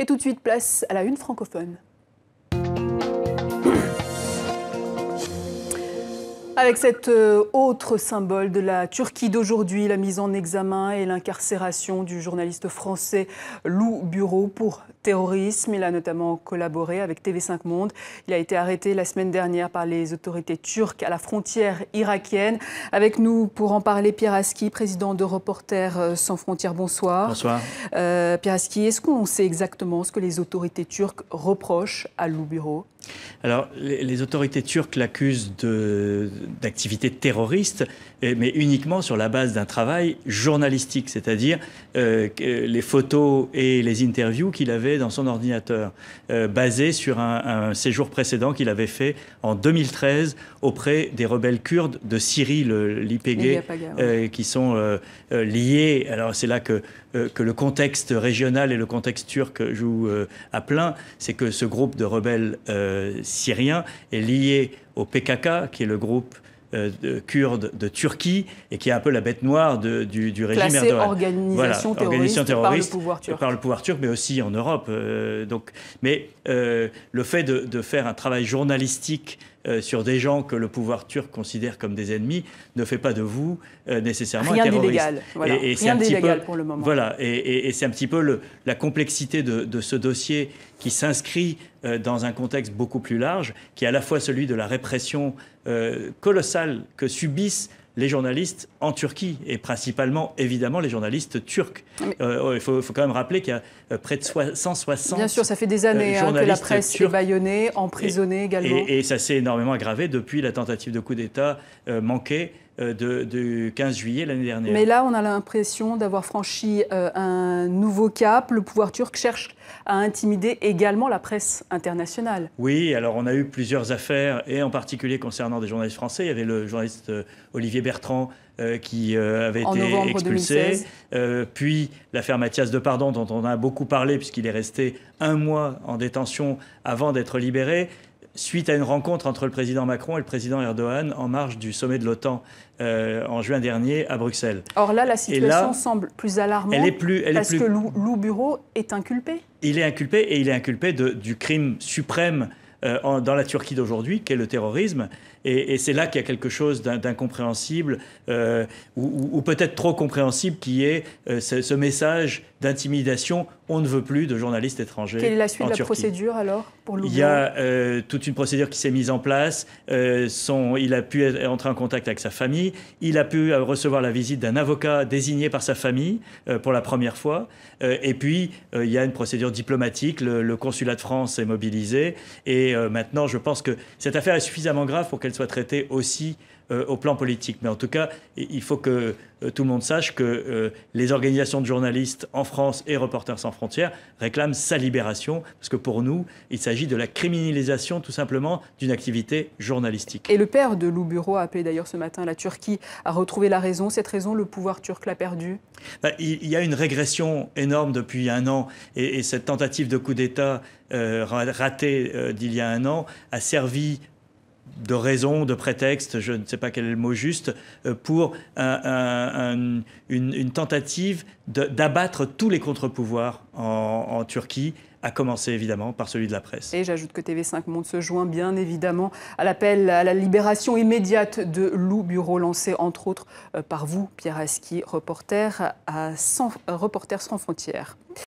Et tout de suite, place à la une francophone. Avec cet autre symbole de la Turquie d'aujourd'hui, la mise en examen et l'incarcération du journaliste français Lou Bureau pour terrorisme. Il a notamment collaboré avec TV5 Monde. Il a été arrêté la semaine dernière par les autorités turques à la frontière irakienne. Avec nous pour en parler, Pierre Aski, président de Reporters sans frontières. Bonsoir. Bonsoir. Pierre Aski, est-ce qu'on sait exactement ce que les autorités turques reprochent à Lou Bureau ? Alors, les autorités turques l'accusent d'activités terroristes, mais uniquement sur la base d'un travail journalistique, c'est-à-dire les photos et les interviews qu'il avait dans son ordinateur, basées sur un séjour précédent qu'il avait fait en 2013 auprès des rebelles kurdes de Syrie, l'YPG, qui sont liés. Alors, c'est là que le contexte régional et le contexte turc jouent à plein. C'est que ce groupe de rebelles syriens est lié au PKK, qui est le groupe kurde de Turquie et qui est un peu la bête noire du régime Erdogan. Classé organisation terroriste par le pouvoir turc. Mais aussi en Europe. Mais le fait de faire un travail journalistique sur des gens que le pouvoir turc considère comme des ennemis ne fait pas de vous nécessairement un terroriste. D'illégal. Voilà. Rien d'illégal pour le moment. Voilà, et c'est un petit peu la complexité de ce dossier qui s'inscrit dans un contexte beaucoup plus large, qui est à la fois celui de la répression colossale que subissent les journalistes en Turquie, et principalement, évidemment, les journalistes turcs. Il faut quand même rappeler qu'il y a près de 160 Bien sûr, ça fait des années que la presse est bâillonnée, emprisonnée également. Et ça s'est énormément aggravé depuis la tentative de coup d'État manquée du 15 juillet l'année dernière. Mais là, on a l'impression d'avoir franchi un nouveau cap. Le pouvoir turc cherche à intimider également la presse internationale. Oui, alors on a eu plusieurs affaires, et en particulier concernant des journalistes français. Il y avait le journaliste Olivier Bertrand qui avait été expulsé. Puis l'affaire Mathias Depardon, dont on a beaucoup parlé, puisqu'il est resté 1 mois en détention avant d'être libéré, suite à une rencontre entre le président Macron et le président Erdogan en marge du sommet de l'OTAN en juin dernier à Bruxelles. Or là, la situation semble plus alarmante parce que Lou Bureau est inculpé. Il est inculpé, et il est inculpé du crime suprême dans la Turquie d'aujourd'hui, qu'est le terrorisme. Et c'est là qu'il y a quelque chose d'incompréhensible, ou peut-être trop compréhensible, qui est ce message d'intimidation. On ne veut plus de journalistes étrangers en Turquie. Quelle est la suite de la procédure alors pour Lou Bureau ? Il y a toute une procédure qui s'est mise en place. Il a pu entrer en contact avec sa famille. Il a pu recevoir la visite d'un avocat désigné par sa famille pour la première fois. Et puis, il y a une procédure diplomatique. Le consulat de France est mobilisé. Et maintenant, je pense que cette affaire est suffisamment grave pour qu'elle soit traitée aussi au plan politique. Mais en tout cas, il faut que tout le monde sache que les organisations de journalistes en France et Reporters sans frontières réclament sa libération, parce que pour nous, il s'agit de la criminalisation tout simplement d'une activité journalistique. Et le père de Lou Bureau a appelé d'ailleurs ce matin la Turquie à retrouver la raison. Cette raison, le pouvoir turc l'a perdue ? Il y a une régression énorme depuis 1 an, et cette tentative de coup d'État ratée d'il y a 1 an a servi de raison, de prétexte, je ne sais pas quel est le mot juste, pour une tentative d'abattre tous les contre-pouvoirs en Turquie, à commencer évidemment par celui de la presse. Et j'ajoute que TV5 Monde se joint bien évidemment à l'appel à la libération immédiate de Lou Bureau, lancé entre autres par vous, Pierre Aski, Reporters sans frontières.